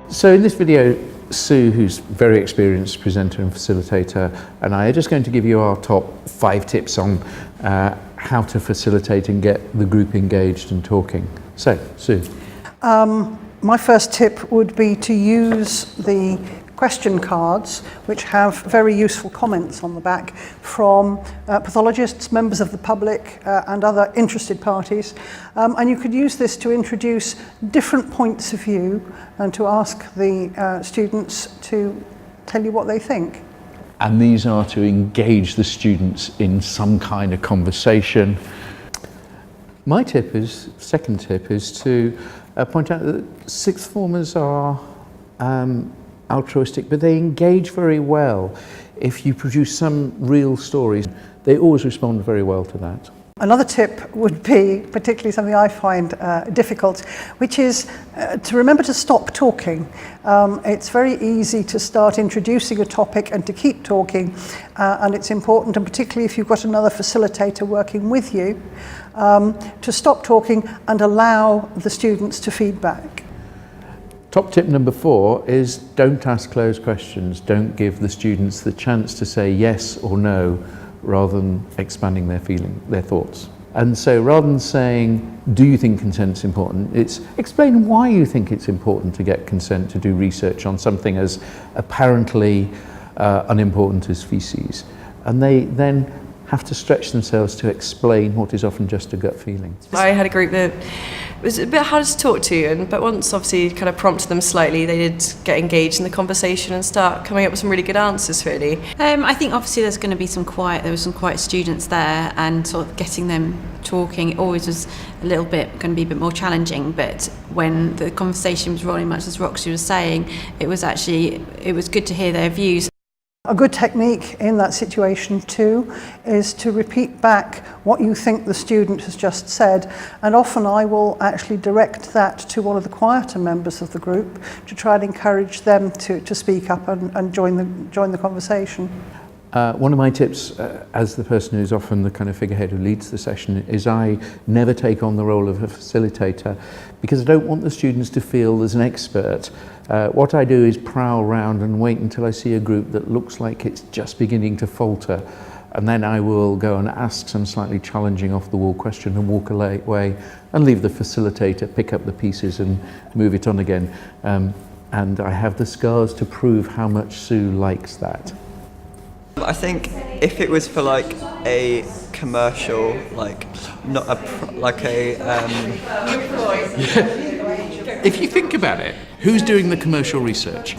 So in this video, Sue, who's a very experienced presenter and facilitator, and I are just going to give you our top 5 tips on how to facilitate and get the group engaged and talking. So, Sue. My first tip would be to use the question cards, which have very useful comments on the back from pathologists, members of the public, and other interested parties. And you could use this to introduce different points of view and to ask the students to tell you what they think. And these are to engage the students in some kind of conversation. My second tip is to point out that sixth formers are altruistic, but they engage very well. If you produce some real stories, they always respond very well to that. Another tip would be, particularly something I find difficult, which is to remember to stop talking. It's very easy to start introducing a topic and to keep talking, and it's important, and particularly if you've got another facilitator working with you, to stop talking and allow the students to feedback. Top tip number 4 is don't ask closed questions. Don't give the students the chance to say yes or no rather than expanding their thoughts. And so rather than saying, do you think consent's important? It's explain why you think it's important to get consent to do research on something as apparently unimportant as feces. And they then have to stretch themselves to explain what is often just a gut feeling. I had a group that was a bit harder to talk to, but once obviously kind of prompted them slightly, they did get engaged in the conversation and start coming up with some really good answers, really. I think obviously there was some quiet students there, and sort of getting them talking always was a little bit going to be a bit more challenging, but when the conversation was rolling, much as Roxy was saying, it was good to hear their views. A good technique in that situation too is to repeat back what you think the student has just said, and often I will actually direct that to one of the quieter members of the group to try and encourage them to speak up and join the conversation. One of my tips as the person who's often the kind of figurehead who leads the session is I never take on the role of a facilitator because I don't want the students to feel there's an expert. What I do is prowl around and wait until I see a group that looks like it's just beginning to falter, and then I will go and ask some slightly challenging off-the-wall question and walk away and leave the facilitator pick up the pieces and move it on again. And I have the scars to prove how much Sue likes that. I think if it was for like a commercial, If you think about it, who's doing the commercial research?